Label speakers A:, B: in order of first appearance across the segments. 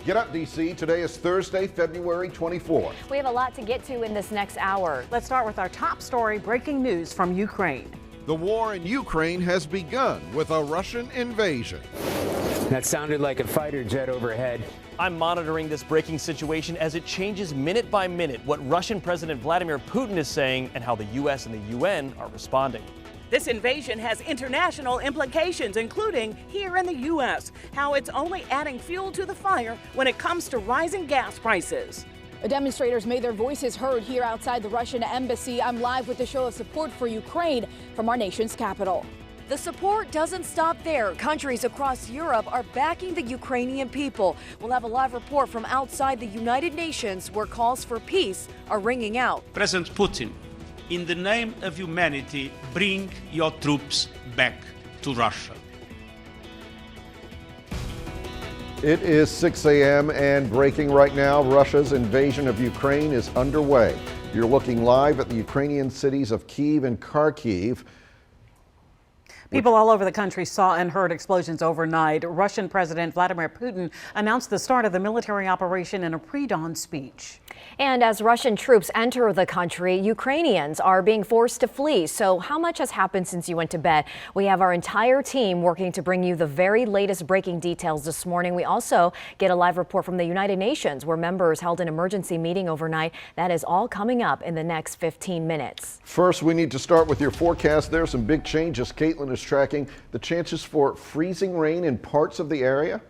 A: Get up, D.C. Today is Thursday, February 24th.
B: We have a lot to get to in this next hour.
C: Let's start with our top story, breaking news from Ukraine.
A: The war in Ukraine has begun with a Russian invasion.
D: That sounded like a fighter jet overhead.
E: I'm monitoring this breaking situation as it changes minute by minute what Russian President Vladimir Putin is saying and how the U.S. and the UN are responding.
F: This invasion has international implications, including here in the U.S., how it's only adding fuel to the fire when it comes to rising gas prices.
G: Demonstrators made their voices heard here outside the Russian embassy. I'm live with a show of support for Ukraine from our nation's capital.
B: The support doesn't stop there. Countries across Europe are backing the Ukrainian people. We'll have a live report from outside the United Nations where calls for peace are ringing out.
H: President Putin, in the name of humanity, bring your troops back to Russia.
A: It is 6 a.m. and breaking right now. Russia's invasion of Ukraine is underway. You're looking live at the Ukrainian cities of Kyiv and Kharkiv.
C: People all over the country saw and heard explosions overnight. Russian President Vladimir Putin announced the start of the military operation in a pre-dawn speech.
B: And as Russian troops enter the country, Ukrainians are being forced to flee. So how much has happened since you went to bed? We have our entire team working to bring you the very latest breaking details this morning. We also get a live report from the United Nations where members held an emergency meeting overnight. That is all coming up in the next 15 minutes.
A: First, we need to start with your forecast. There are some big changes. Caitlin is tracking the chances for freezing rain in parts of the area.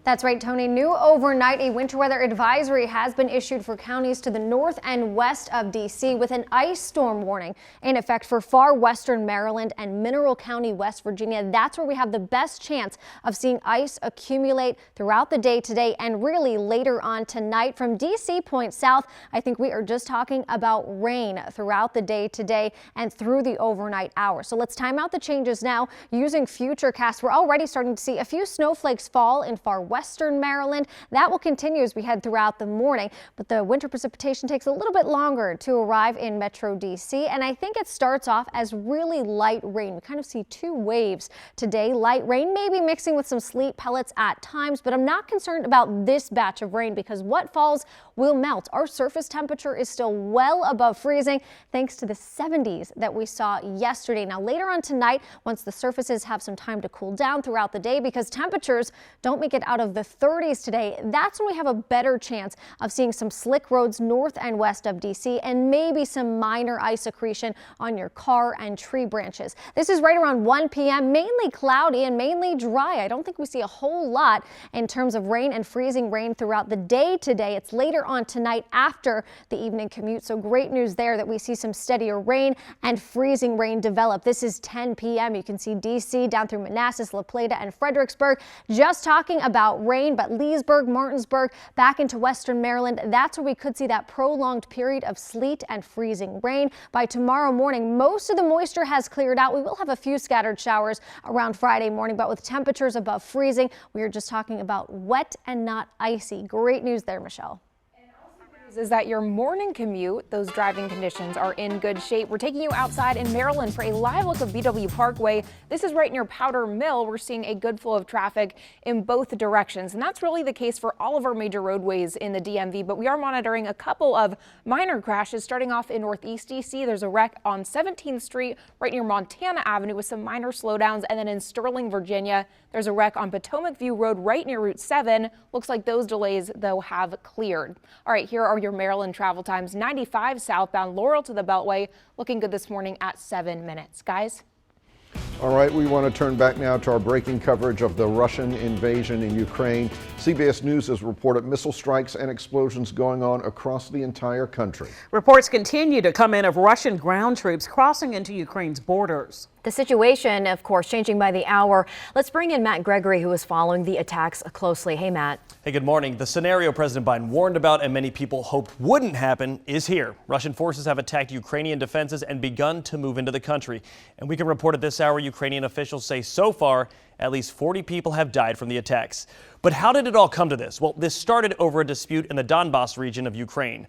I: That's right, Tony. New overnight, a winter weather advisory has been issued for counties to the north and west of D.C. with an ice storm warning in effect for far western Maryland and Mineral County, West Virginia. That's where we have the best chance of seeing ice accumulate throughout the day today and really later on tonight. From D.C. point south, I think we are just talking about rain throughout the day today and through the overnight hours. So let's time out the changes now using Futurecast. We're already starting to see a few snowflakes fall in far western Maryland. That will continue as we head throughout the morning, but the winter precipitation takes a little bit longer to arrive in Metro DC, and I think it starts off as really light rain. We kind of see two waves today. Light rain, maybe mixing with some sleet pellets at times, but I'm not concerned about this batch of rain because what falls will melt. Our surface temperature is still well above freezing thanks to the 70s that we saw yesterday. Now later on tonight, once the surfaces have some time to cool down throughout the day because temperatures don't make it out of the 30s today, that's when we have a better chance of seeing some slick roads north and west of DC and maybe some minor ice accretion on your car and tree branches. This is right around 1 p.m., mainly cloudy and mainly dry. I don't think we see a whole lot in terms of rain and freezing rain throughout the day today. It's later on tonight after the evening commute, so great news there that we see some steadier rain and freezing rain develop. This is 10 p.m. You can see DC down through Manassas, La Plata, and Fredericksburg. Just talking about rain, but Leesburg, Martinsburg, back into western Maryland, that's where we could see that prolonged period of sleet and freezing rain. By tomorrow morning, most of the moisture has cleared out. We will have a few scattered showers around Friday morning, but with temperatures above freezing, we are just talking about wet and not icy. Great news there, Michelle.
J: Is that your morning commute, those driving conditions are in good shape. We're taking you outside in Maryland for a live look of BW Parkway. This is right near Powder Mill. We're seeing a good flow of traffic in both directions, and that's really the case for all of our major roadways in the DMV, but we are monitoring a couple of minor crashes starting off in Northeast DC. There's a wreck on 17th Street right near Montana Avenue with some minor slowdowns, and then in Sterling, Virginia, there's a wreck on Potomac View Road right near Route 7. Looks like those delays, though, have cleared. All right, here are your Maryland travel times. 95 southbound Laurel to the Beltway, looking good this morning at 7 minutes. Guys?
A: All right, we want to turn back now to our breaking coverage of the Russian invasion in Ukraine. CBS News has reported missile strikes and explosions going on across the entire country.
C: Reports continue to come in of Russian ground troops crossing into Ukraine's borders.
B: The situation, of course, changing by the hour. Let's bring in Matt Gregory, who is following the attacks closely. Hey, Matt.
E: Hey, good morning. The scenario President Biden warned about and many people hoped wouldn't happen is here. Russian forces have attacked Ukrainian defenses and begun to move into the country. And we can report at this hour, Ukrainian officials say so far, at least 40 people have died from the attacks. But how did it all come to this? Well, this started over a dispute in the Donbas region of Ukraine.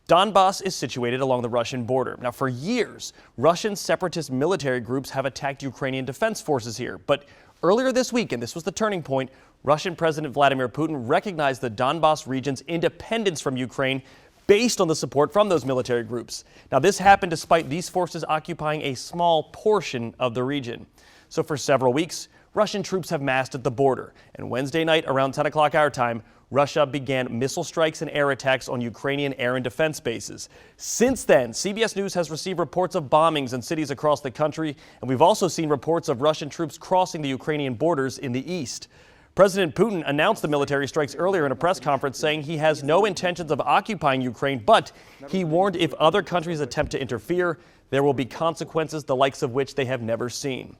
E: Donbas is situated along the Russian border. Now, for years, Russian separatist military groups have attacked Ukrainian defense forces here. But earlier this week, and this was the turning point, Russian President Vladimir Putin recognized the Donbas region's independence from Ukraine based on the support from those military groups. Now, this happened despite these forces occupying a small portion of the region. So for several weeks, Russian troops have massed at the border. And Wednesday night, around 10 o'clock our time, Russia began missile strikes and air attacks on Ukrainian air and defense bases. Since then, CBS News has received reports of bombings in cities across the country, and we've also seen reports of Russian troops crossing the Ukrainian borders in the east. President Putin announced the military strikes earlier in a press conference, saying he has no intentions of occupying Ukraine, but he warned if other countries attempt to interfere, there will be consequences the likes of which they have never seen.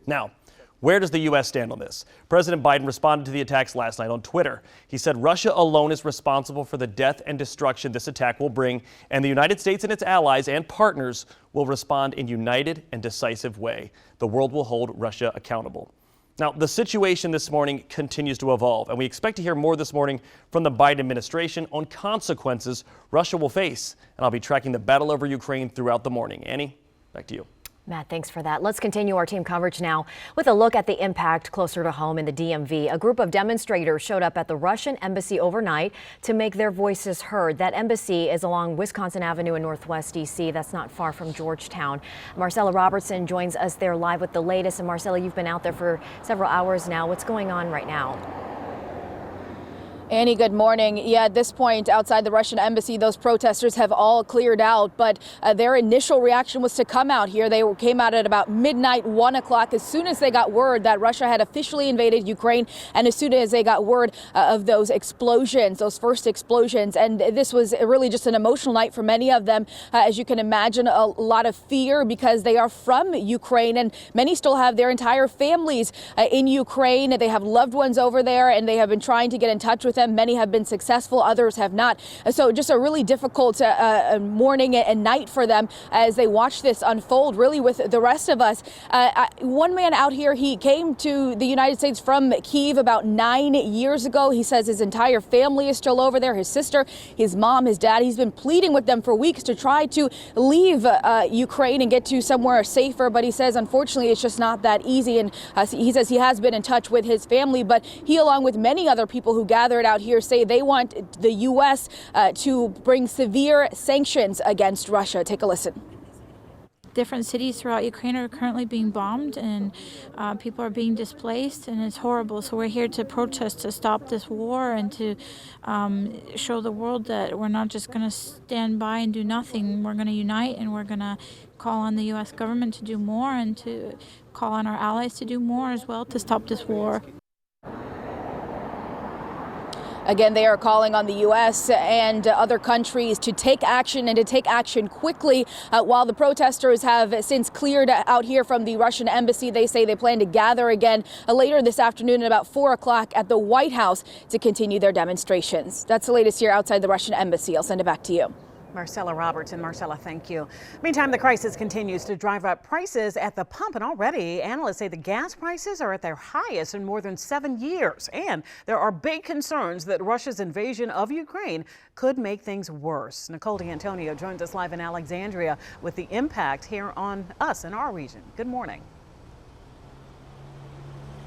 E: Now, where does the U.S. stand on this? President Biden responded to the attacks last night on Twitter. He said Russia alone is responsible for the death and destruction this attack will bring, and the United States and its allies and partners will respond in a united and decisive way. The world will hold Russia accountable. Now, the situation this morning continues to evolve, and we expect to hear more this morning from the Biden administration on consequences Russia will face. And I'll be tracking the battle over Ukraine throughout the morning. Annie, back to you.
B: Matt, thanks for that. Let's continue our team coverage now with a look at the impact closer to home in the DMV. A group of demonstrators showed up at the Russian embassy overnight to make their voices heard. That embassy is along Wisconsin Avenue in Northwest D.C. That's not far from Georgetown. Marcella Robertson joins us there live with the latest. And Marcella, you've been out there for several hours now. What's going on right now?
G: Annie, good morning. Yeah, at this point outside the Russian embassy, those protesters have all cleared out, but their initial reaction was to come out here. They came out at about midnight, 1 o'clock, as soon as they got word that Russia had officially invaded Ukraine, and as soon as they got word of those explosions, those first explosions. And this was really just an emotional night for many of them. As you can imagine, a lot of fear because they are from Ukraine, and many still have their entire families in Ukraine. They have loved ones over there, and they have been trying to get in touch with them. Many have been successful, others have not. So just a really difficult morning and night for them as they watch this unfold, really with the rest of us. One man out here, he came to the United States from Kyiv about 9 years ago. He says his entire family is still over there, his sister, his mom, his dad. He's been pleading with them for weeks to try to leave Ukraine and get to somewhere safer, but he says unfortunately it's just not that easy. And he says he has been in touch with his family, but he, along with many other people who gathered out here, say they want the U.S. To bring severe sanctions against Russia. Take a listen.
K: Different cities throughout Ukraine are currently being bombed, and people are being displaced, and it's horrible. So we're here to protest, to stop this war, and to show the world that we're not just going to stand by and do nothing. We're going to unite, and we're going to call on the U.S. government to do more, and to call on our allies to do more as well to stop this war.
G: Again, they are calling on the U.S. and other countries to take action and to take action quickly. While the protesters have since cleared out here from the Russian embassy, they say they plan to gather again later this afternoon at about 4 o'clock at the White House to continue their demonstrations. That's the latest here outside the Russian embassy. I'll send it back to you.
C: Marcella Roberts. And Marcella, thank you. Meantime, the crisis continues to drive up prices at the pump, and already analysts say the gas prices are at their highest in more than 7 years. And there are big concerns that Russia's invasion of Ukraine could make things worse. Nicole D'Antonio joins us live in Alexandria with the impact here on us in our region. Good morning.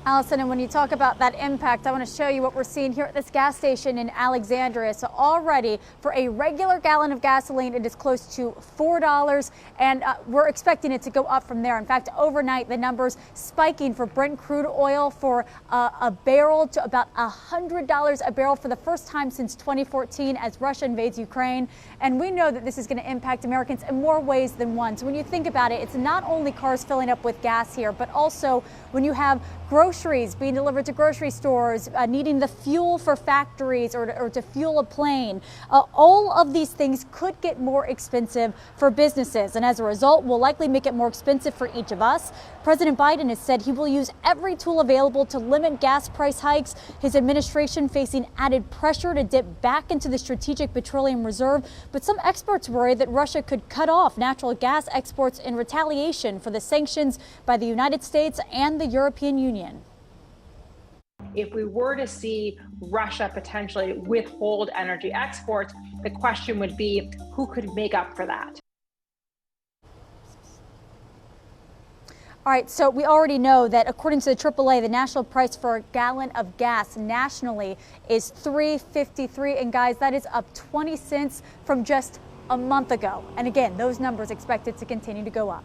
I: Allison, and when you talk about that impact, I want to show you what we're seeing here at this gas station in Alexandria. So already for a regular gallon of gasoline, it is close to $4, and we're expecting it to go up from there. In fact, overnight, the numbers spiking for Brent crude oil for a barrel to about $100 a barrel for the first time since 2014 as Russia invades Ukraine. And we know that this is going to impact Americans in more ways than one. So when you think about it, it's not only cars filling up with gas here, but also when you have groceries being delivered to grocery stores, needing the fuel for factories or to fuel a plane. All of these things could get more expensive for businesses, and as a result will likely make it more expensive for each of us. President Biden has said he will use every tool available to limit gas price hikes. His administration facing added pressure to dip back into the Strategic Petroleum Reserve, but some experts worry that Russia could cut off natural gas exports in retaliation for the sanctions by the United States and the European Union.
L: If we were to see Russia potentially withhold energy exports, the question would be who could make up for that?
M: All right, so we already know that according to the AAA, the national price for a gallon of gas nationally is $3.53. And guys, that is up 20 cents from just a month ago. And again, those numbers expected to continue to go up.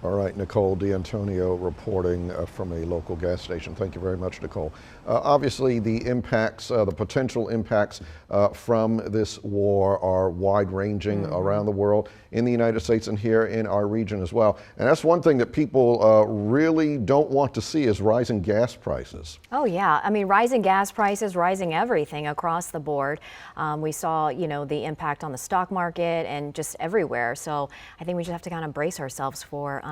A: All right, Nicole D'Antonio reporting from a local gas station. Thank you very much, Nicole. Obviously, the impacts, the potential impacts from this war are wide-ranging around the world, in the United States and here in our region as well. And that's one thing that people really don't want to see is rising gas prices.
B: Oh yeah, I mean rising gas prices, rising everything across the board. We saw, you know, the impact on the stock market and just everywhere. So I think we just have to kind of brace ourselves for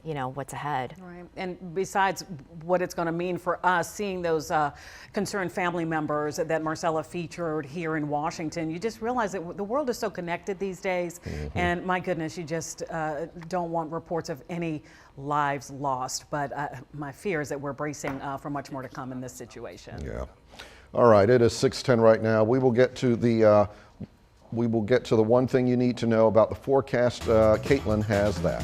B: you know, what's ahead.
C: Right. And besides what it's going to mean for us, seeing those concerned family members that Marcella featured here in Washington, you just realize that the world is so connected these days. And my goodness, you just don't want reports of any lives lost. But my fear is that we're bracing for much more to come in this situation.
A: Yeah. All right. It is 6:10 right now. We will get to the one thing you need to know about the forecast. Caitlin has that.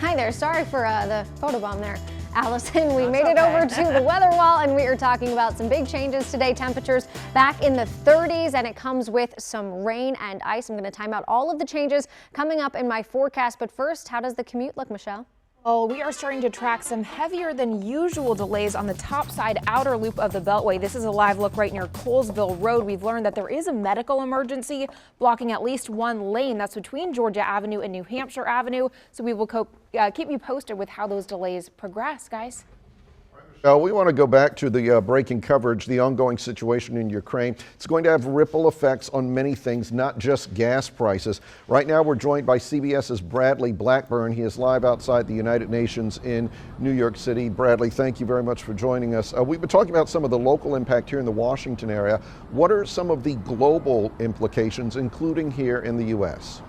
I: Hi there, sorry for the photobomb there, Allison. We made it over to the weather wall and we are talking about some big changes today. Temperatures back in the 30s and it comes with some rain and ice. I'm going to time out all of the changes coming up in my forecast. But first, how does the commute look, Michelle?
J: Oh, we are starting to track some heavier than usual delays on the top side outer loop of the Beltway. This is a live look right near Colesville Road. We've learned that there is a medical emergency blocking at least one lane. That's between Georgia Avenue and New Hampshire Avenue. So we will keep you posted with how those delays progress, guys.
A: We want to go back to the breaking coverage, the ongoing situation in Ukraine. It's going to have ripple effects on many things, not just gas prices. Right now, we're joined by CBS's Bradley Blackburn. He is live outside the United Nations in New York City. Bradley, thank you very much for joining us. We've been talking about some of the local impact here in the Washington area. What are some of the global implications, including here in the U.S.?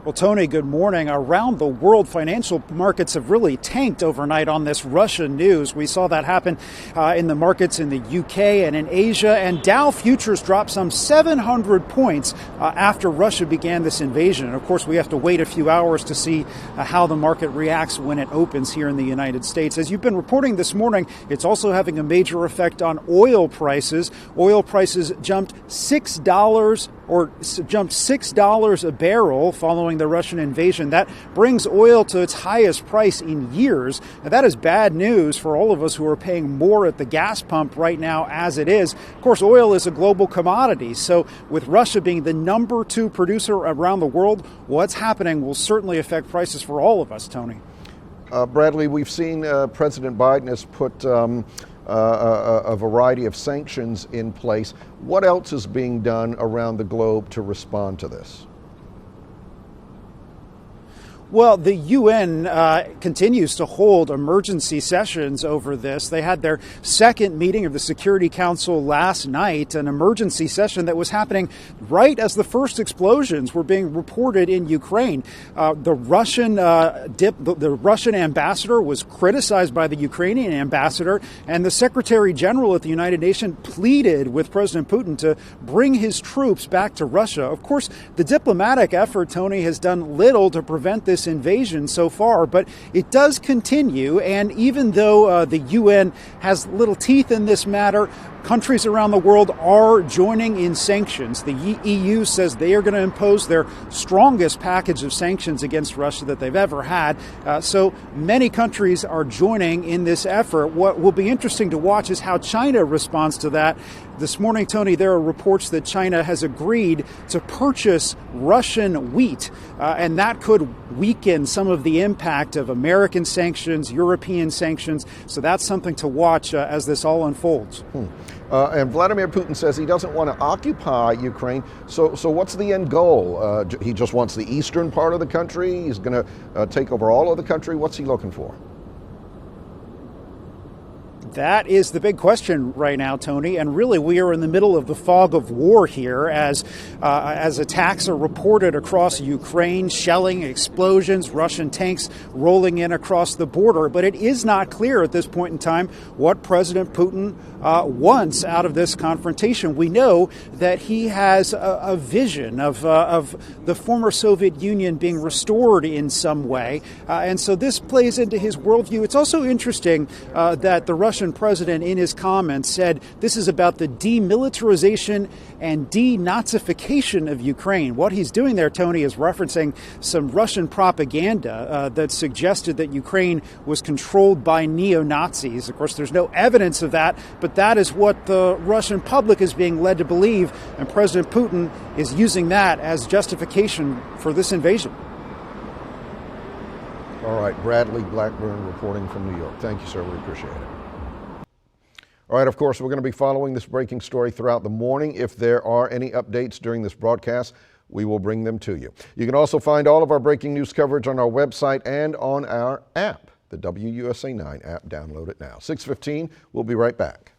N: Well, Tony, good morning. Around the world, financial markets have really tanked overnight on this Russian news. We saw that happen in the markets in the UK and in Asia, and Dow futures dropped some 700 points after Russia began this invasion. And of course, we have to wait a few hours to see how the market reacts when it opens here in the United States. As you've been reporting this morning, it's also having a major effect on oil prices. Oil prices jumped $6 a barrel following the Russian invasion. That brings oil to its highest price in years. Now, that is bad news for all of us who are paying more at the gas pump right now as it is. Of course, oil is a global commodity. So with Russia being the number 2 producer around the world, what's happening will certainly affect prices for all of us, Tony.
A: Bradley, we've seen President Biden has put a variety of sanctions in place. What else is being done around the globe to respond to this?
N: Well, the UN continues to hold emergency sessions over this. They had their second meeting of the Security Council last night, an emergency session that was happening right as the first explosions were being reported in Ukraine. The Russian ambassador was criticized by the Ukrainian ambassador, and the Secretary General at the United Nations pleaded with President Putin to bring his troops back to Russia. Of course, the diplomatic effort, Tony, has done little to prevent this invasion so far, but it does continue. And even though the UN has little teeth in this matter, countries around the world are joining in sanctions. The EU says they are going to impose their strongest package of sanctions against Russia that they've ever had. So many countries are joining in this effort. What will be interesting to watch is how China responds to that. This morning, Tony, there are reports that China has agreed to purchase Russian wheat, and that could weaken some of the impact of American sanctions, European sanctions. So that's something to watch as this all unfolds.
A: And Vladimir Putin says he doesn't want to occupy Ukraine. So what's the end goal? He just wants the eastern part of the country? He's going to take over all of the country? What's he looking for?
N: That is the big question right now, Tony. And really, we are in the middle of the fog of war here as attacks are reported across Ukraine, shelling, explosions, Russian tanks rolling in across the border. But it is not clear at this point in time what President Putin wants out of this confrontation. We know that he has a vision of the former Soviet Union being restored in some way. And so this plays into his worldview. It's also interesting that the Russian president in his comments said this is about the demilitarization and denazification of Ukraine. What he's doing there, Tony, is referencing some Russian propaganda that suggested that Ukraine was controlled by neo-Nazis. Of course, there's no evidence of that, but that is what the Russian public is being led to believe, and President Putin is using that as justification for this invasion.
A: All right, Bradley Blackburn reporting from New York. Thank you, sir. We appreciate it. All right, of course, we're going to be following this breaking story throughout the morning. If there are any updates during this broadcast, we will bring them to you. You can also find all of our breaking news coverage on our website and on our app, the WUSA 9 app. Download it now. 6:15, we'll be right back.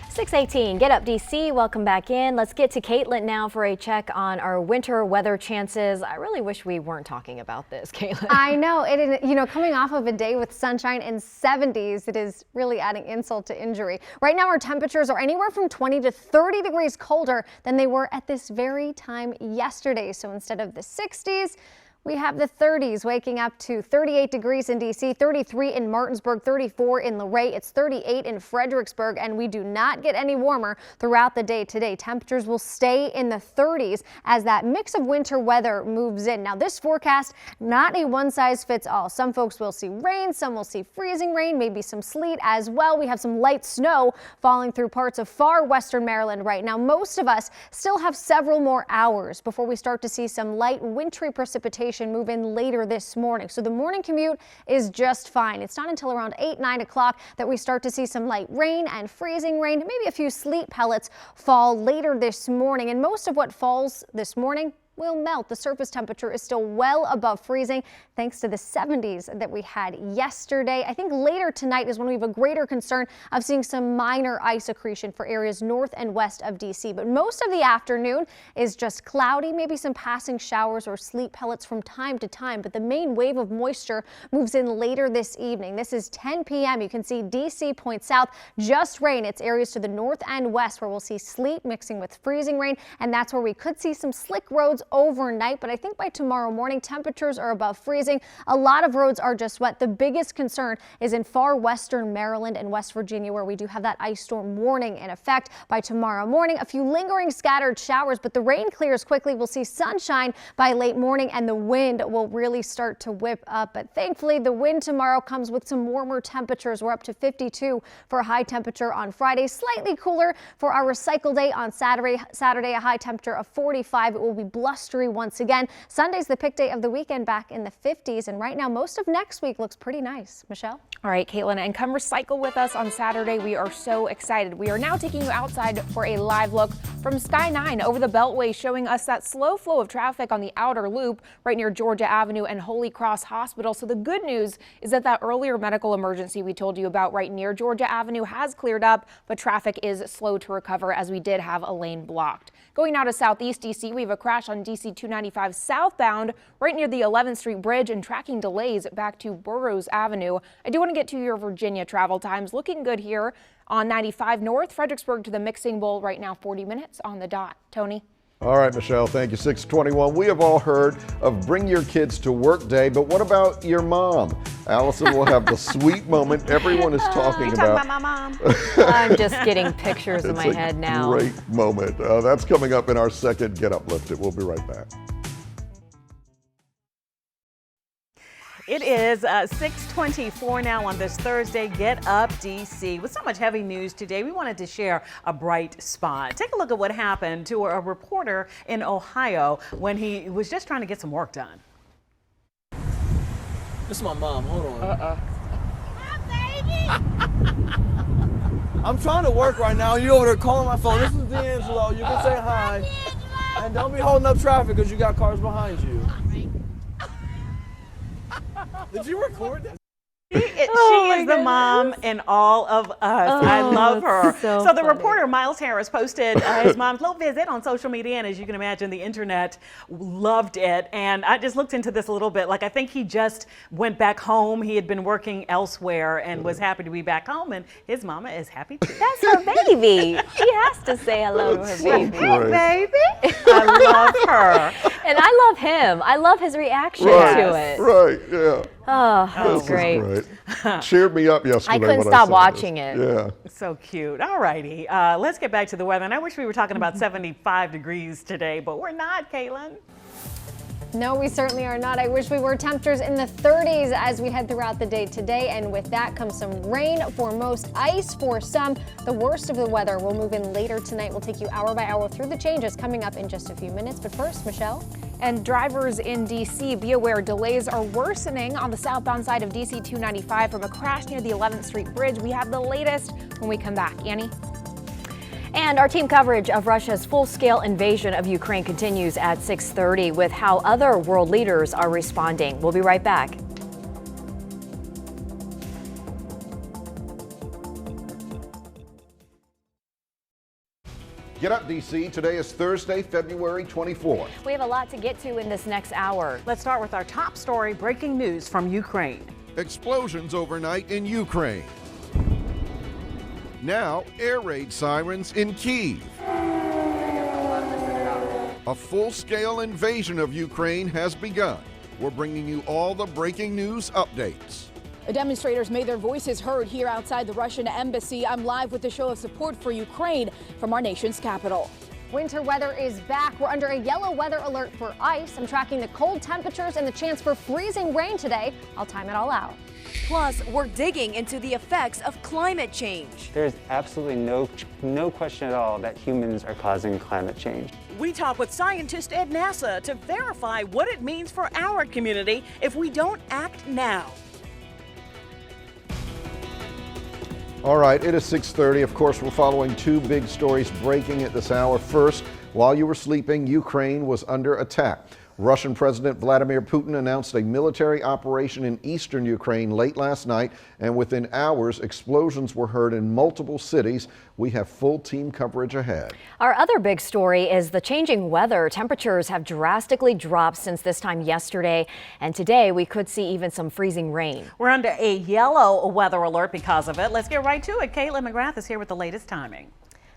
B: 6:18, Get Up DC, welcome back in. Let's get to Caitlin now for a check on our winter weather chances. I really wish we weren't talking about this, Caitlin.
I: I know, it is, coming off of a day with sunshine and 70s, it is really adding insult to injury. Right now our temperatures are anywhere from 20 to 30 degrees colder than they were at this very time yesterday. So instead of the 60s, we have the 30s, waking up to 38 degrees in D.C., 33 in Martinsburg, 34 in Luray. It's 38 in Fredericksburg, and we do not get any warmer throughout the day today. Temperatures will stay in the 30s as that mix of winter weather moves in. Now, this forecast, not a one-size-fits-all. Some folks will see rain, some will see freezing rain, maybe some sleet as well. We have some light snow falling through parts of far western Maryland right now. Most of us still have several more hours before we start to see some light wintry precipitation move in later this morning. So the morning commute is just fine. It's not until around 8, 9 o'clock that we start to see some light rain and freezing rain, maybe a few sleet pellets fall later this morning. And most of what falls this morning will melt. The surface temperature is still well above freezing thanks to the 70s that we had yesterday. I think later tonight is when we have a greater concern of seeing some minor ice accretion for areas north and west of D.C. But most of the afternoon is just cloudy, maybe some passing showers or sleet pellets from time to time. But the main wave of moisture moves in later this evening. This is 10 p.m. You can see D.C. points south, just rain. It's areas to the north and west where we'll see sleet mixing with freezing rain, and that's where we could see some slick roads overnight. But I think by tomorrow morning, temperatures are above freezing. A lot of roads are just wet. The biggest concern is in far western Maryland and West Virginia, where we do have that ice storm warning in effect. By tomorrow morning, a few lingering scattered showers, but the rain clears quickly. We'll see sunshine by late morning, and the wind will really start to whip up. But thankfully, the wind tomorrow comes with some warmer temperatures. We're up to 52 for a high temperature on Friday, slightly cooler for our recycle day on Saturday, a high temperature of 45. It will be blustery once again. Sunday's the pick day of the weekend, back in the 50s, and right now most of next week looks pretty nice. Michelle?
J: All right, Caitlin, and come recycle with us on Saturday. We are so excited. We are now taking you outside for a live look from Sky 9 over the Beltway, showing us that slow flow of traffic on the outer loop right near Georgia Avenue and Holy Cross Hospital. So the good news is that earlier medical emergency we told you about right near Georgia Avenue has cleared up, but traffic is slow to recover as we did have a lane blocked. Going now to Southeast DC, we have a crash on DC 295 southbound right near the 11th Street Bridge and tracking delays back to Burroughs Avenue. I do want to get to your Virginia travel times. Looking good here on 95 North, Fredericksburg to the Mixing Bowl right now, 40 minutes on the dot. Tony?
A: All right, Michelle, thank you. 6:21. We have all heard of Bring Your Kids to Work Day, but what about your mom? Allison will have the sweet moment everyone is talking about.
C: My mom.
B: I'm just getting pictures in my head now.
A: Great moment. That's coming up in our second Get Uplifted. We'll be right back.
C: It is 6:24 now on this Thursday. Get Up DC. With so much heavy news today, we wanted to share a bright spot. Take a look at what happened to a reporter in Ohio when he was just trying to get some work done.
O: This is my mom. Hold on.
P: Hi,
O: baby. I'm trying to work right now. You over there calling my phone. This is D'Angelo. You can say hi. And don't be holding up traffic because you got cars behind you. Did you record that?
C: is the mom in all of us. I love her.
B: So
C: the reporter Miles Harris posted his mom's little visit on social media, and as you can imagine, the internet loved it. And I just looked into this a little bit. Like, I think he just went back home. He had been working elsewhere and was happy to be back home, and his mama is happy too.
B: That's her baby. She has to say hello to her baby.
C: Hey, baby. I love her.
B: And I love him. I love his reaction to it.
A: Right, yeah.
B: Oh, that's great.
A: Cheered me up yesterday.
B: I couldn't
A: when
B: stop
A: saw
B: watching
A: this.
B: it.
A: Yeah.
C: So cute. All righty. Let's get back to the weather. And I wish we were talking about 75 degrees today, but we're not, Caitlin.
I: No, we certainly are not. I wish we were. Temperatures in the 30s as we head throughout the day today. And with that comes some rain for most, ice for some. The worst of the weather will move in later tonight. We'll take you hour by hour through the changes coming up in just a few minutes. But first, Michelle.
J: And drivers in D.C., be aware delays are worsening on the southbound side of D.C. 295 from a crash near the 11th Street Bridge. We have the latest when we come back. Annie?
B: And our team coverage of Russia's full-scale invasion of Ukraine continues at 6:30 with how other world leaders are responding. We'll be right back.
A: Get up, D.C. Today is Thursday, February 24th.
B: We have a lot to get to in this next hour.
C: Let's start with our top story, breaking news from Ukraine.
A: Explosions overnight in Ukraine. Now, air raid sirens in Kyiv. A full-scale invasion of Ukraine has begun. We're bringing you all the breaking news updates.
G: Demonstrators made their voices heard here outside the Russian embassy. I'm live with a show of support for Ukraine from our nation's capital.
I: Winter weather is back. We're under a yellow weather alert for ice. I'm tracking the cold temperatures and the chance for freezing rain today. I'll time it all out.
Q: Plus, we're digging into the effects of climate change.
D: There's absolutely no question at all that humans are causing climate change.
F: We talk with scientists at NASA to verify what it means for our community if we don't act now.
A: All right, it is 6:30. Of course, we're following two big stories breaking at this hour. First, while you were sleeping, Ukraine was under attack. Russian President Vladimir Putin announced a military operation in eastern Ukraine late last night, and within hours, explosions were heard in multiple cities. We have full team coverage ahead.
B: Our other big story is the changing weather. Temperatures have drastically dropped since this time yesterday, and today we could see even some freezing rain.
C: We're under a yellow weather alert because of it. Let's get right to it. Caitlin McGrath is here with the latest timing.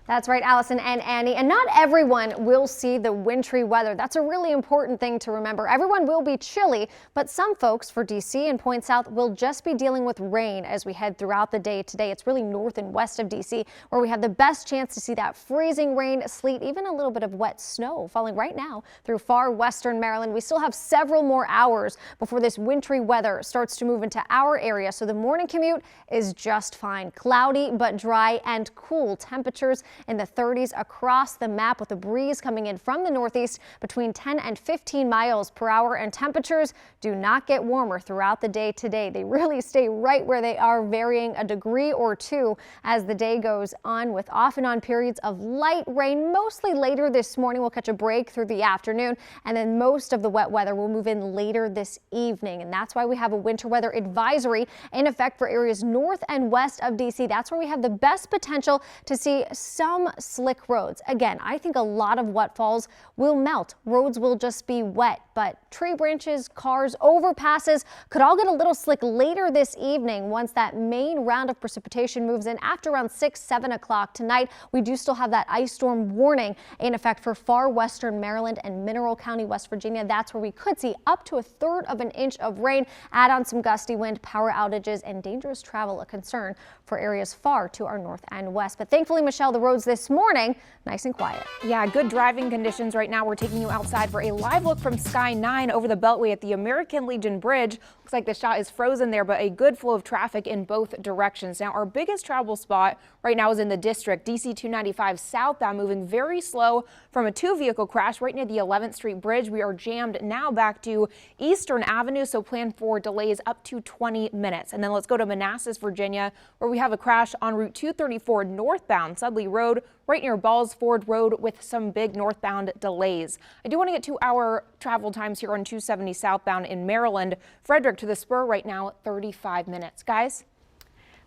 I: That's right, Allison and Annie. And not everyone will see the wintry weather. That's a really important thing to remember. Everyone will be chilly, but some folks for D.C. and Point South will just be dealing with rain as we head throughout the day today. It's really north and west of D.C. where we have the best chance to see that freezing rain, sleet, even a little bit of wet snow falling right now through far western Maryland. We still have several more hours before this wintry weather starts to move into our area. So the morning commute is just fine. Cloudy but dry and cool temperatures in the 30s across the map with a breeze coming in from the northeast between 10 and 15 miles per hour, and temperatures do not get warmer throughout the day today. They really stay right where they are, varying a degree or two as the day goes on, with off and on periods of light rain mostly later this morning. We'll catch a break through the afternoon, and then most of the wet weather will move in later this evening, and that's why we have a winter weather advisory in effect for areas north and west of D.C. That's where we have the best potential to see some slick roads. Again, I think a lot of what falls will melt. Roads will just be wet, but tree branches, cars, overpasses could all get a little slick later this evening once that main round of precipitation moves in after around 6-7 o'clock tonight. We do still have that ice storm warning in effect for far western Maryland and Mineral County, West Virginia. That's where we could see up to 1/3 of an inch of rain. Add on some gusty wind, power outages, and dangerous travel, a concern for areas far to our north and west. But thankfully, Michelle, the roads this morning nice and quiet.
J: Yeah, good driving conditions right now. We're taking you outside for a live look from Sky 9 over the Beltway at the American Legion Bridge. Looks like the shot is frozen there, but a good flow of traffic in both directions. Now, our biggest travel spot right now is in the district. DC 295 southbound moving very slow from a 2-vehicle crash right near the 11th Street Bridge. We are jammed now back to Eastern Avenue, so plan for delays up to 20 minutes. And then let's go to Manassas, Virginia, where we have a crash on Route 234 northbound Sudley Road right near Balls Ford Road with some big northbound delays. I do want to get to our travel times here on 270 southbound in Maryland. Frederick to the Spur right now, 35 minutes. Guys?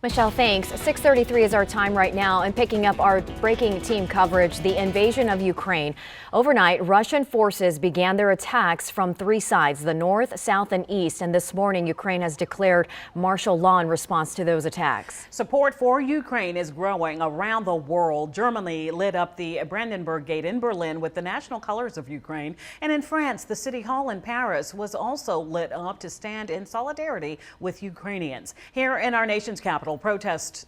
B: Michelle, thanks. 6:33 is our time right now, and picking up our breaking team coverage, the invasion of Ukraine. Overnight, Russian forces began their attacks from three sides, the north, south, and east. And this morning, Ukraine has declared martial law in response to those attacks.
C: Support for Ukraine is growing around the world. Germany lit up the Brandenburg Gate in Berlin with the national colors of Ukraine. And in France, the City Hall in Paris was also lit up to stand in solidarity with Ukrainians. Here in our nation's capital, protesters,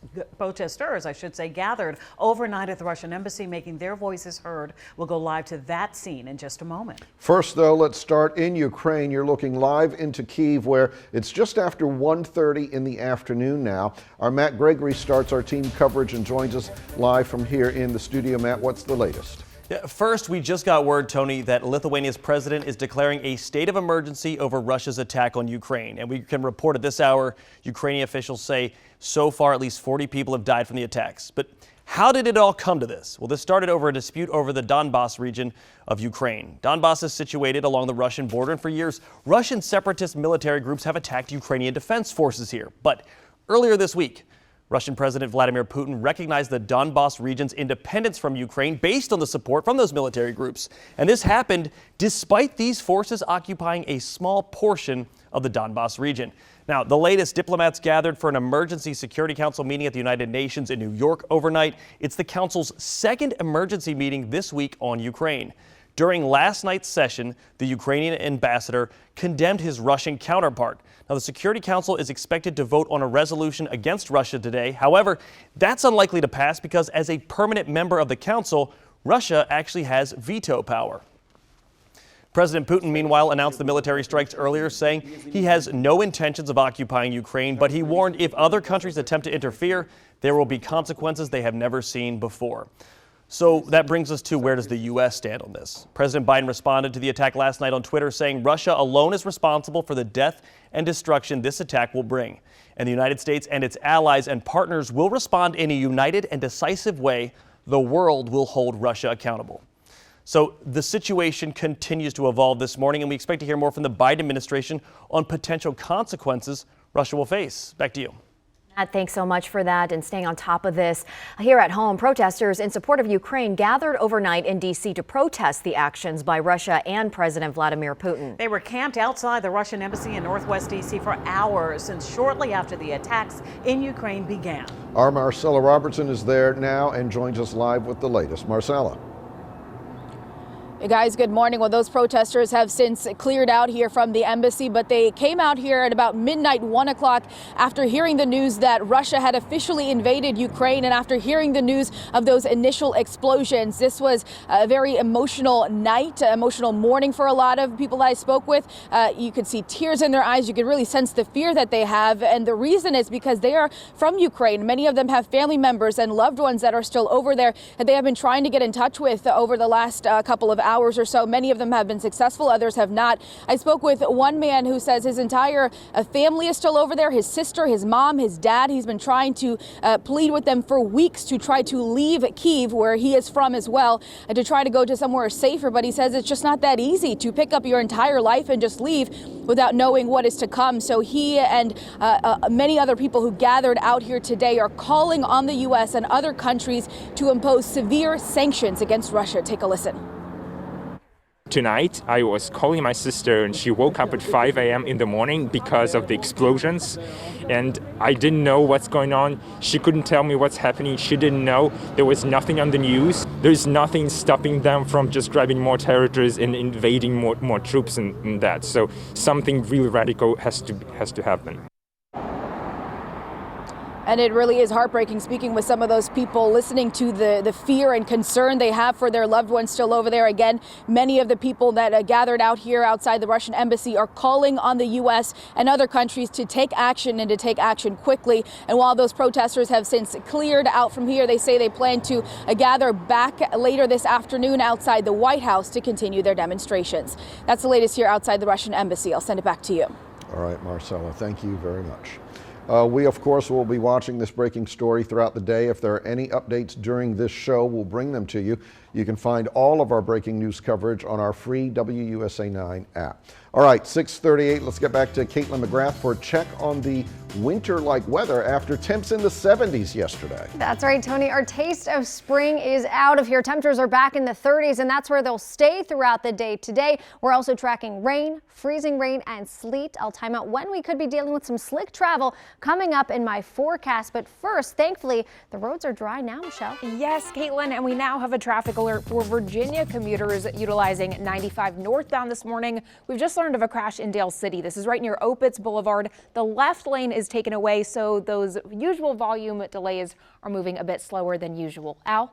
C: gathered overnight at the Russian embassy, making their voices heard. We'll go live to that scene in just a moment.
A: First, though, let's start in Ukraine. You're looking live into Kyiv, where it's just after 1:30 in the afternoon now. Our Matt Gregory starts our team coverage and joins us live from here in the studio. Matt, what's the latest?
E: First, we just got word, Tony, that Lithuania's president is declaring a state of emergency over Russia's attack on Ukraine. And we can report at this hour, Ukrainian officials say so far at least 40 people have died from the attacks. But how did it all come to this? Well, this started over a dispute over the Donbas region of Ukraine. Donbas is situated along the Russian border, and for years, Russian separatist military groups have attacked Ukrainian defense forces here. But earlier this week, Russian President Vladimir Putin recognized the Donbas region's independence from Ukraine based on the support from those military groups. And this happened despite these forces occupying a small portion of the Donbas region. Now, the latest, diplomats gathered for an emergency Security Council meeting at the United Nations in New York overnight. It's the Council's second emergency meeting this week on Ukraine. During last night's session, the Ukrainian ambassador condemned his Russian counterpart. Now, the Security Council is expected to vote on a resolution against Russia today. However, that's unlikely to pass because as a permanent member of the Council, Russia actually has veto power. President Putin, meanwhile, announced the military strikes earlier, saying he has no intentions of occupying Ukraine, but he warned if other countries attempt to interfere, there will be consequences they have never seen before. So that brings us to where does the U.S. stand on this? President Biden responded to the attack last night on Twitter, saying Russia alone is responsible for the death and destruction this attack will bring. And the United States and its allies and partners will respond in a united and decisive way. The world will hold Russia accountable. So the situation continues to evolve this morning, and we expect to hear more from the Biden administration on potential consequences Russia will face. Back to you.
B: Matt, thanks so much for that and staying on top of this. Here at home, protesters in support of Ukraine gathered overnight in D.C. to protest the actions by Russia and President Vladimir Putin.
C: They were camped outside the Russian embassy in Northwest D.C. for hours since shortly after the attacks in Ukraine began.
A: Our Marcella Robertson is there now and joins us live with the latest. Marcella.
G: Hey guys, good morning. Well, those protesters have since cleared out here from the embassy, but they came out here at about midnight, 1 o'clock, after hearing the news that Russia had officially invaded Ukraine and after hearing the news of those initial explosions. This was a very emotional night, emotional morning for a lot of people that I spoke with. You could see tears in their eyes. You could really sense the fear that they have. And the reason is because they are from Ukraine. Many of them have family members and loved ones that are still over there that they have been trying to get in touch with over the last couple of hours or so. Many of them have been successful, others have not. I spoke with one man who says his entire family is still over there, his sister, his mom, his dad. He's been trying to plead with them for weeks to try to leave Kyiv, where he is from as well, and to try to go to somewhere safer. But he says it's just not that easy to pick up your entire life and just leave without knowing what is to come. So he and many other people who gathered out here today are calling on the U.S. and other countries to impose severe sanctions against Russia. Take a listen.
R: Tonight, I was calling my sister and she woke up at 5 a.m. in the morning because of the explosions. And I didn't know what's going on. She couldn't tell me what's happening. She didn't know. There was nothing on the news. There's nothing stopping them from just grabbing more territories and invading more troops and that. So something really radical has to happen.
G: And it really is heartbreaking speaking with some of those people, listening to the fear and concern they have for their loved ones still over there. Again, many of the people that gathered out here outside the Russian embassy are calling on the U.S. and other countries to take action and to take action quickly. And while those protesters have since cleared out from here, they say they plan to gather back later this afternoon outside the White House to continue their demonstrations. That's the latest here outside the Russian embassy. I'll send it back to you.
A: All right, Marcella, thank you very much. We, of course, will be watching this breaking story throughout the day. If there are any updates during this show, we'll bring them to you. You can find all of our breaking news coverage on our free WUSA 9 app. All right, 6:38. Let's get back to Caitlin McGrath for a check on the winter-like weather after temps in the 70s yesterday.
I: That's right, Tony. Our taste of spring is out of here. Temperatures are back in the 30s, and that's where they'll stay throughout the day today. We're also tracking rain, freezing rain, and sleet. I'll time out when we could be dealing with some slick travel coming up in my forecast. But first, thankfully, the roads are dry now, Michelle.
J: Yes, Caitlin, and we now have a traffic alert for Virginia commuters utilizing 95 northbound this morning. We've just learned of a crash in Dale City. This is right near Opitz Boulevard. The left lane is taken away, so those usual volume delays are moving a bit slower than usual. Al?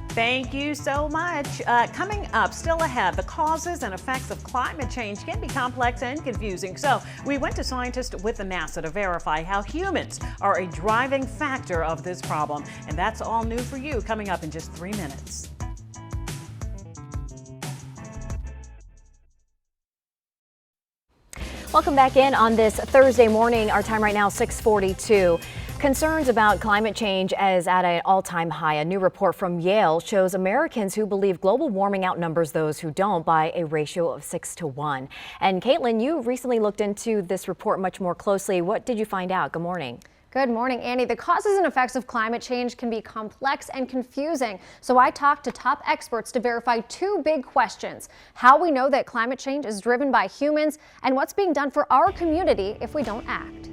C: Thank you so much. Coming up, still ahead, the causes and effects of climate change can be complex and confusing. So we went to scientists with the NASA to verify how humans are a driving factor of this problem. And that's all new for you coming up in just 3 minutes.
B: Welcome back in on this Thursday morning. Our time right now, 6:42. Concerns about climate change is at an all-time high. A new report from Yale shows Americans who believe global warming outnumbers those who don't by a ratio of 6 to 1. And Caitlin, you recently looked into this report much more closely. What did you find out? Good morning.
I: Good morning, Annie. The causes and effects of climate change can be complex and confusing. So I talked to top experts to verify 2 big questions: how we know that climate change is driven by humans, and what's being done for our community if we don't act.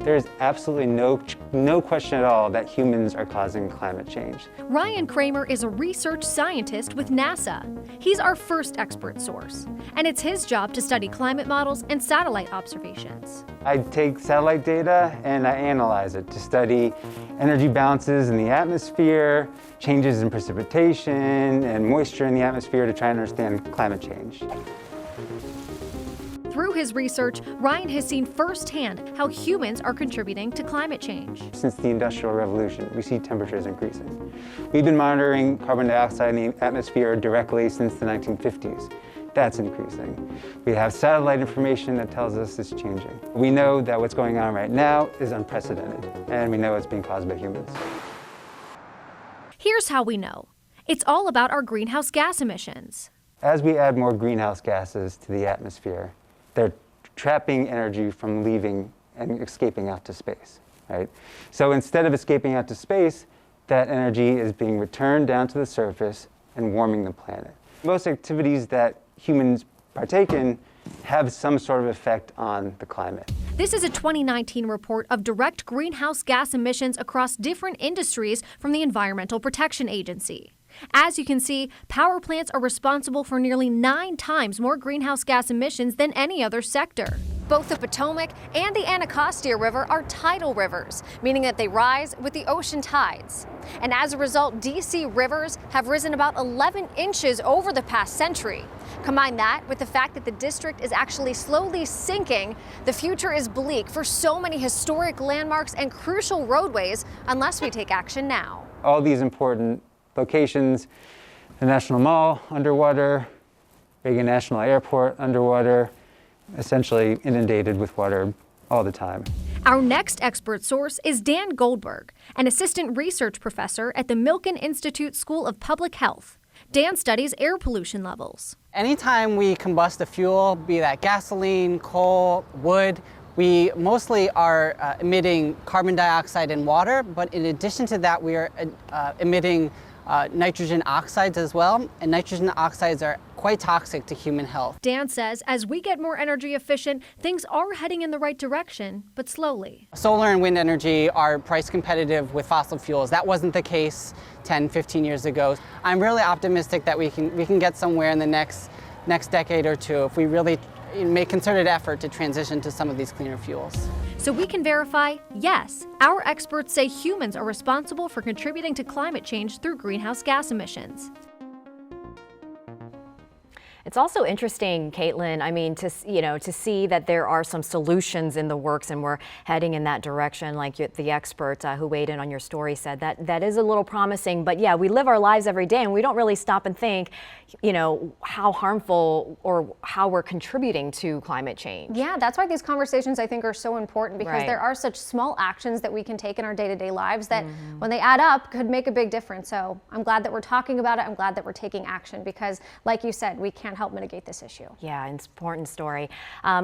D: There is absolutely no question at all that humans are causing climate change.
S: Ryan Kramer is a research scientist with NASA. He's our first expert source, and it's his job to study climate models and satellite observations.
D: I take satellite data and I analyze it to study energy balances in the atmosphere, changes in precipitation and moisture in the atmosphere to try and understand climate change.
S: Through his research, Ryan has seen firsthand how humans are contributing to climate change.
D: Since the Industrial Revolution, we see temperatures increasing. We've been monitoring carbon dioxide in the atmosphere directly since the 1950s. That's increasing. We have satellite information that tells us it's changing. We know that what's going on right now is unprecedented, and we know it's being caused by humans.
S: Here's how we know. It's all about our greenhouse gas emissions.
D: As we add more greenhouse gases to the atmosphere, they're trapping energy from leaving and escaping out to space, right? So instead of escaping out to space, that energy is being returned down to the surface and warming the planet. Most activities that humans partake in have some sort of effect on the climate.
S: This is a 2019 report of direct greenhouse gas emissions across different industries from the Environmental Protection Agency. As you can see, power plants are responsible for nearly 9 times more greenhouse gas emissions than any other sector. Both the Potomac and the Anacostia River are tidal rivers, meaning that they rise with the ocean tides. And as a result, DC rivers have risen about 11 inches over the past century. Combine that with the fact that the district is actually slowly sinking, the future is bleak for so many historic landmarks and crucial roadways unless we take action now.
D: All these important locations, the National Mall underwater, Reagan National Airport underwater, essentially inundated with water all the time.
S: Our next expert source is Dan Goldberg, an assistant research professor at the Milken Institute School of Public Health. Dan studies air pollution levels.
T: Anytime we combust a fuel, be that gasoline, coal, wood, we mostly are emitting carbon dioxide and water, but in addition to that, we are emitting nitrogen oxides as well, and nitrogen oxides are quite toxic to human health.
S: Dan says as we get more energy efficient, things are heading in the right direction, but slowly.
T: Solar and wind energy are price competitive with fossil fuels. That wasn't the case 10, 15 years ago. I'm really optimistic that we can get somewhere in the next decade or two if we really make concerted effort to transition to some of these cleaner fuels.
S: So we can verify, yes, our experts say humans are responsible for contributing to climate change through greenhouse gas emissions.
B: It's also interesting, Caitlin, I mean, to see that there are some solutions in the works and we're heading in that direction, like the expert who weighed in on your story said. That is a little promising, but yeah, we live our lives every day and we don't really stop and think, how harmful or how we're contributing to climate change.
I: Yeah, that's why these conversations I think are so important, because
B: Right.
I: there are such small actions that we can take in our day-to-day lives that when they add up could make a big difference. So I'm glad that we're talking about it. I'm glad that we're taking action because, like you said, we can't help mitigate this issue.
B: Yeah, important story.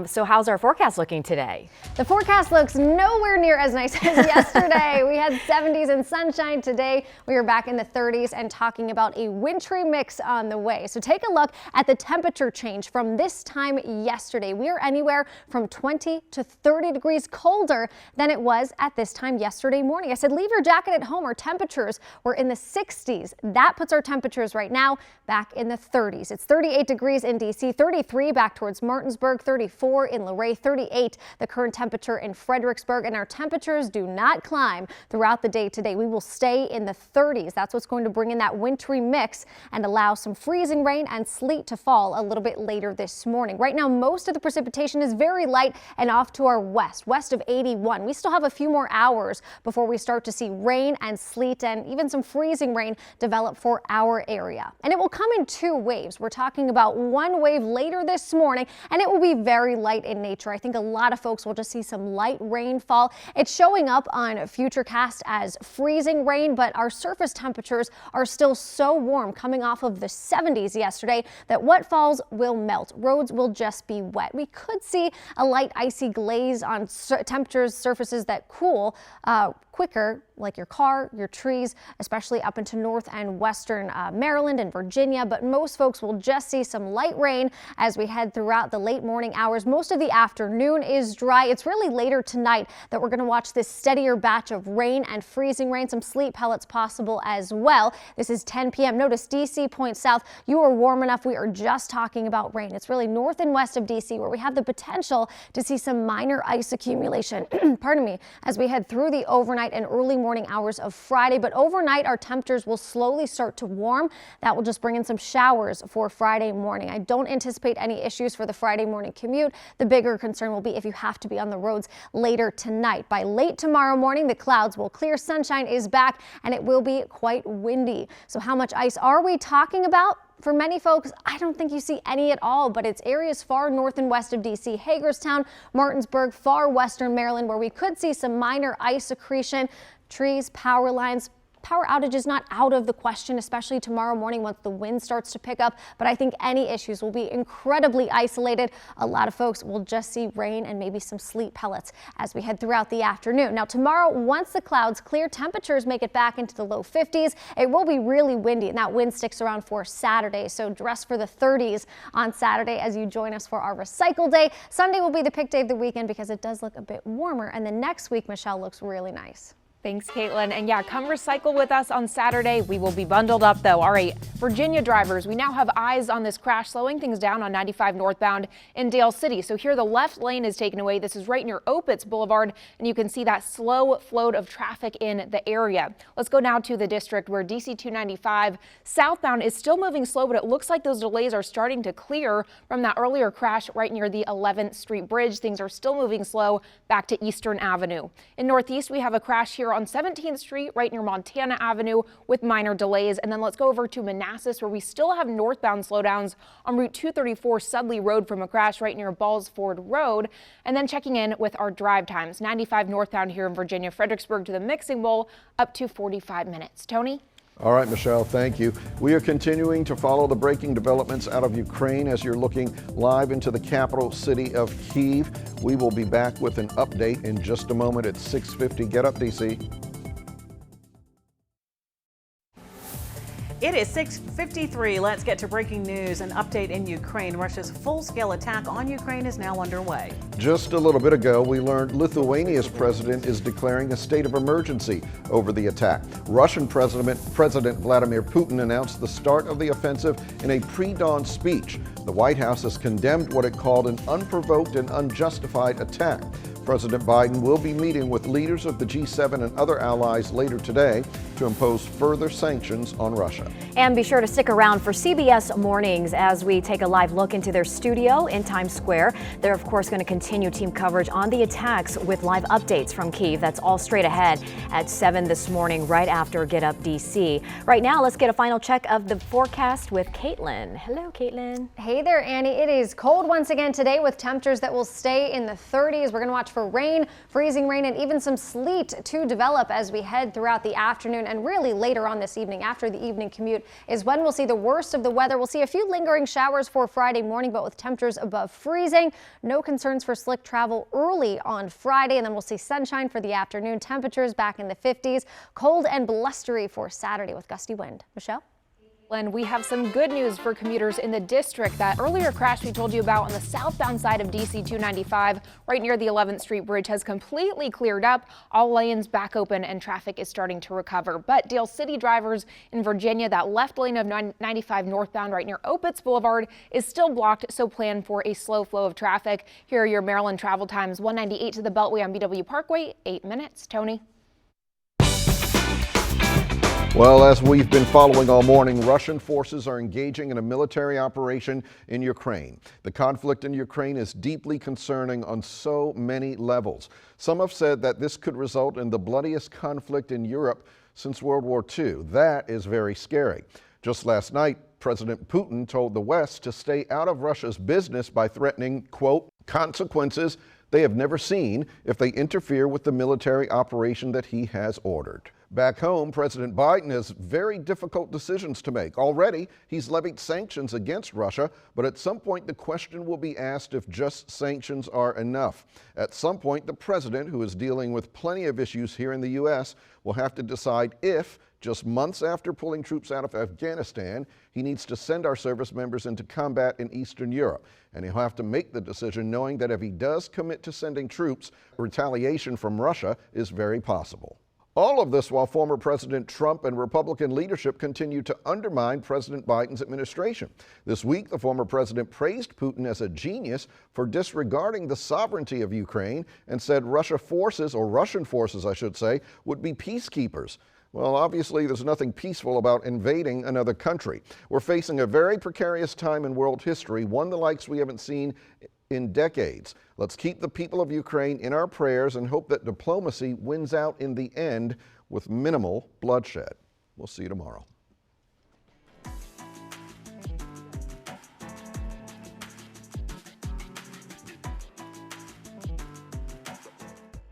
B: So how's our forecast looking today?
I: The forecast looks nowhere near as nice as yesterday. We had 70s and sunshine. Today we are back in the 30s and talking about a wintry mix on the way. So take a look at the temperature change from this time yesterday. We are anywhere from 20 to 30 degrees colder than it was at this time yesterday morning. I said leave your jacket at home. Our temperatures were in the 60s. That puts our temperatures right now back in the 30s. It's 38 degrees in DC, 33 back towards Martinsburg, 34 in Luray, 38 the current temperature in Fredericksburg, and our temperatures do not climb throughout the day today. We will stay in the 30s. That's what's going to bring in that wintry mix and allow some freezing rain and sleet to fall a little bit later this morning. Right now, most of the precipitation is very light and off to our west of 81. We still have a few more hours before we start to see rain and sleet and even some freezing rain develop for our area. And it will come in two waves. We're talking about one wave later this morning, and it will be very light in nature. I think a lot of folks will just see some light rainfall. It's showing up on Futurecast as freezing rain, but our surface temperatures are still so warm coming off of the 70s yesterday that what falls will melt. Roads will just be wet. We could see a light icy glaze on temperatures, surfaces that cool quicker, like your car, your trees, especially up into north and western Maryland and Virginia. But most folks will just see some light rain as we head throughout the late morning hours. Most of the afternoon is dry. It's really later tonight that we're going to watch this steadier batch of rain and freezing rain, some sleet pellets possible as well. This is 10 p.m. Notice DC points south. You are warm enough. We are just talking about rain. It's really north and west of DC where we have the potential to see some minor ice accumulation, pardon me, as we head through the overnight and early morning hours of Friday. But overnight, our temperatures will slowly start to warm. That will just bring in some showers for Friday morning. I don't anticipate any issues for the Friday morning commute. The bigger concern will be if you have to be on the roads later tonight. By late tomorrow morning, the clouds will clear, sunshine is back, and it will be quite windy. So how much ice are we talking about? For many folks, I don't think you see any at all, but it's areas far north and west of DC, Hagerstown, Martinsburg, far western Maryland, where we could see some minor ice accretion, trees, power lines. Power outages not out of the question, especially tomorrow morning once the wind starts to pick up, but I think any issues will be incredibly isolated. A lot of folks will just see rain and maybe some sleet pellets as we head throughout the afternoon. Now tomorrow, once the clouds clear, temperatures make it back into the low 50s. It will be really windy, and that wind sticks around for Saturday, so dress for the 30s on Saturday as you join us for our recycle day. Sunday will be the pick day of the weekend because it does look a bit warmer, and the next week, Michelle, looks really nice.
J: Thanks, Caitlin. And yeah, come recycle with us on Saturday. We will be bundled up though. All right, Virginia drivers, we now have eyes on this crash slowing things down on 95 northbound in Dale City. So here the left lane is taken away. This is right near Opitz Boulevard, and you can see that slow flow of traffic in the area. Let's go now to the district where DC 295 southbound is still moving slow, but it looks like those delays are starting to clear from that earlier crash right near the 11th Street Bridge. Things are still moving slow back to Eastern Avenue. In Northeast, we have a crash here on 17th Street right near Montana Avenue with minor delays. And then let's go over to Manassas where we still have northbound slowdowns on Route 234 Sudley Road from a crash right near Ballsford Road. And then checking in with our drive times, 95 northbound here in Virginia, Fredericksburg to the Mixing Bowl up to 45 minutes. Tony?
A: All right, Michelle, thank you. We are continuing to follow the breaking developments out of Ukraine as you're looking live into the capital city of Kyiv. We will be back with an update in just a moment at 6:50. Get up, DC.
C: It is 6:53. Let's get to breaking news. An update in Ukraine. Russia's full-scale attack on Ukraine is now underway.
A: Just a little bit ago, we learned Lithuania's president is declaring a state of emergency over the attack. Russian President Vladimir Putin announced the start of the offensive in a pre-dawn speech. The White House has condemned what it called an unprovoked and unjustified attack. President Biden will be meeting with leaders of the G7 and other allies later today to to impose further sanctions on Russia.
B: And be sure to stick around for CBS Mornings as we take a live look into their studio in Times Square. They're, of course, going to continue team coverage on the attacks with live updates from Kyiv. That's all straight ahead at 7 this morning, right after Get Up DC. Right now, let's get a final check of the forecast with Caitlin. Hello, Caitlin.
I: Hey there, Annie. It is cold once again today with temperatures that will stay in the 30s. We're going to watch for rain, freezing rain, and even some sleet to develop as we head throughout the afternoon, and really later on this evening after the evening commute is when we'll see the worst of the weather. We'll see a few lingering showers for Friday morning, but with temperatures above freezing. No concerns for slick travel early on Friday, and then we'll see sunshine for the afternoon. Temperatures back in the 50s. Cold and blustery for Saturday with gusty wind. Michelle?
J: And we have some good news for commuters in the district. That earlier crash we told you about on the southbound side of DC 295 right near the 11th Street Bridge has completely cleared up. All lanes back open and traffic is starting to recover. But Dale City drivers in Virginia, that left lane of 95 northbound right near Opitz Boulevard is still blocked, so plan for a slow flow of traffic. Here are your Maryland travel times. 198 to the Beltway on BW Parkway, 8 minutes. Tony?
A: Well, as we've been following all morning, Russian forces are engaging in a military operation in Ukraine. The conflict in Ukraine is deeply concerning on so many levels. Some have said that this could result in the bloodiest conflict in Europe since World War II. That is very scary. Just last night, President Putin told the West to stay out of Russia's business by threatening, quote, consequences they have never seen if they interfere with the military operation that he has ordered. Back home, President Biden has very difficult decisions to make. Already, he's levied sanctions against Russia, but at some point the question will be asked if just sanctions are enough. At some point, the president, who is dealing with plenty of issues here in the U.S., will have to decide if, just months after pulling troops out of Afghanistan, he needs to send our service members into combat in Eastern Europe. And he'll have to make the decision knowing that if he does commit to sending troops, retaliation from Russia is very possible. All of this while former President Trump and Republican leadership continue to undermine President Biden's administration. This week, the former president praised Putin as a genius for disregarding the sovereignty of Ukraine and said Russian forces, I should say, would be peacekeepers. Well, obviously, there's nothing peaceful about invading another country. We're facing a very precarious time in world history, one the likes we haven't seen in decades. Let's keep the people of Ukraine in our prayers and hope that diplomacy wins out in the end with minimal bloodshed. We'll see you tomorrow.